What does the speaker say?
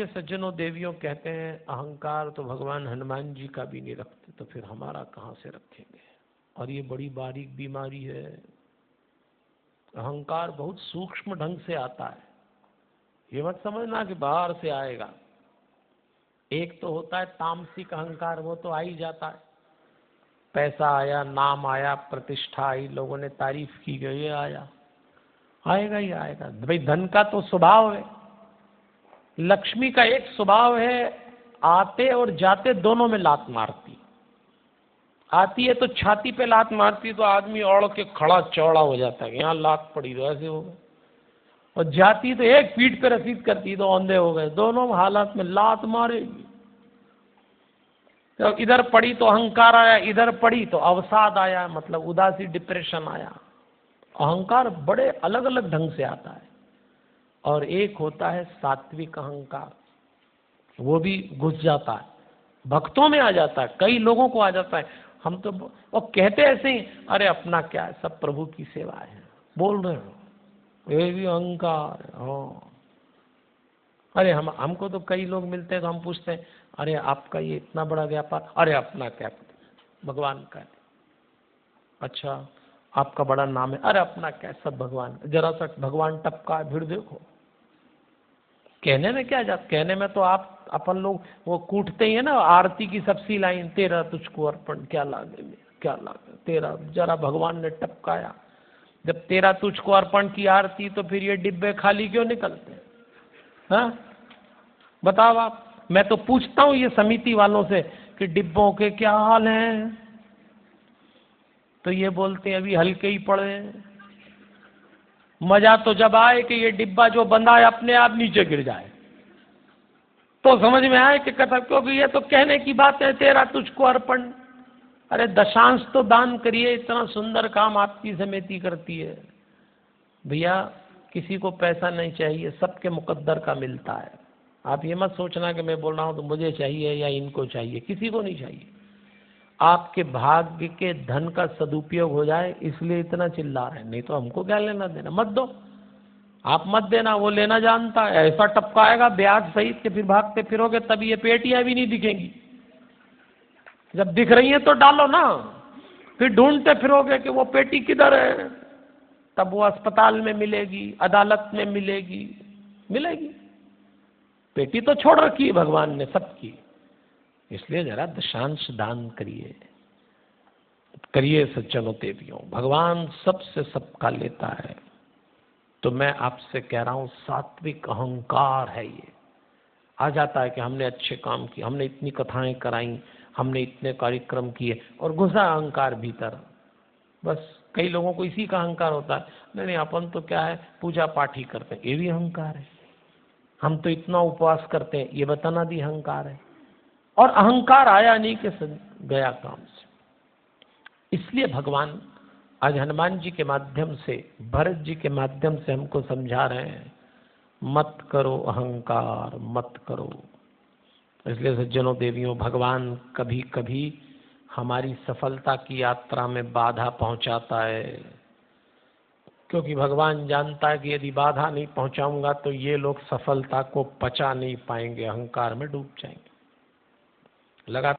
इसलिए सज्जनों देवियों कहते हैं अहंकार तो भगवान हनुमान जी का भी नहीं रखते, तो फिर हमारा कहाँ से रखेंगे। और ये बड़ी बारीक बीमारी है। अहंकार बहुत सूक्ष्म ढंग से आता है, ये मत समझना कि बाहर से आएगा। एक तो होता है तामसिक अहंकार, वो तो आ ही जाता है। पैसा आया, नाम आया, प्रतिष्ठा आई, लोगों ने तारीफ की गई, ये आया, आएगा ही आएगा। भाई धन का तो स्वभाव है, लक्ष्मी का एक स्वभाव है, आते और जाते दोनों में लात मारती। आती है तो छाती पे लात मारती है तो आदमी औड़ के खड़ा चौड़ा हो जाता है, यहाँ लात पड़ी तो ऐसे हो गए। और जाती तो एक पीठ पे रसीद करती तो औंधे हो गए। दोनों हालात में लात मारेगी। तो इधर पड़ी तो अहंकार आया, इधर पड़ी तो अवसाद आया, मतलब उदासी, डिप्रेशन आया। अहंकार बड़े अलग अलग ढंग से आता है। और एक होता है सात्विक अहंकार, वो भी घुस जाता है, भक्तों में आ जाता है, कई लोगों को आ जाता है। हम तो वो कहते ऐसे ही, अरे अपना क्या है, सब प्रभु की सेवा है, बोल रहे हो, ये भी अहंकार है। हाँ, अरे हमको तो कई लोग मिलते हैं तो हम पूछते हैं, अरे आपका ये इतना बड़ा व्यापार, अरे अपना क्या, भगवान का है। अच्छा, आपका बड़ा नाम है, अरे अपना क्या, सब भगवान। जरा सा भगवान टपका है, फिर देखो कहने में क्या जाता। कहने में तो आप अपन लोग वो कूटते ही है ना, आरती की सबसी लाइन, तेरा तुझको अर्पण क्या लागे में, क्या लागे तेरा। जरा भगवान ने टपकाया, जब तेरा तुझको अर्पण की आरती, तो फिर ये डिब्बे खाली क्यों निकलते हैं? हाँ बताओ आप। मैं तो पूछता हूँ ये समिति वालों से कि डिब्बों के क्या हाल हैं, तो ये बोलते हैं अभी हल्के ही पड़े। मजा तो जब आए कि ये डिब्बा जो बंधा है अपने आप नीचे गिर जाए, तो समझ में आए कि कथा, क्योंकि ये तो कहने की बात है, तेरा तुझको अर्पण। अरे दशांश तो दान करिए, इतना सुंदर काम आपकी समिति करती है। भैया किसी को पैसा नहीं चाहिए, सबके मुकद्दर का मिलता है। आप ये मत सोचना कि मैं बोल रहा हूं तो मुझे चाहिए या इनको चाहिए, किसी को नहीं चाहिए। आपके भाग्य के धन का सदुपयोग हो जाए इसलिए इतना चिल्ला रहे हैं, नहीं तो हमको क्या लेना देना। मत दो, आप मत देना, वो लेना जानता है। ऐसा टपकाएगा ब्याज सहित के फिर भागते फिरोगे, तब ये पेटियां भी नहीं दिखेंगी। जब दिख रही है तो डालो ना, फिर ढूंढते फिरोगे कि वो पेटी किधर है, तब वो अस्पताल में मिलेगी, अदालत में मिलेगी, मिलेगी। पेटी तो छोड़ रखी है भगवान ने सबकी। इसलिए जरा दशांश दान करिए, करिए सज्जनों देवियों, भगवान सबसे सबका लेता है। तो मैं आपसे कह रहा हूं सात्विक अहंकार है, ये आ जाता है कि हमने अच्छे काम किए, हमने इतनी कथाएं कराई, हमने इतने कार्यक्रम किए, और घुसा अहंकार भीतर। बस कई लोगों को इसी का अहंकार होता है, नहीं नहीं अपन तो क्या है पूजा पाठ ही करते हैं, ये भी अहंकार है। हम तो इतना उपवास करते हैं, ये बताना भी अहंकार है। और अहंकार आया नहीं कि गया काम से। इसलिए भगवान आज हनुमान जी के माध्यम से, भरत जी के माध्यम से हमको समझा रहे हैं, मत करो अहंकार, मत करो। इसलिए सज्जनों देवियों, भगवान कभी कभी हमारी सफलता की यात्रा में बाधा पहुंचाता है, क्योंकि भगवान जानता है कि यदि बाधा नहीं पहुंचाऊंगा तो ये लोग सफलता को पचा नहीं पाएंगे, अहंकार में डूब जाएंगे। लगा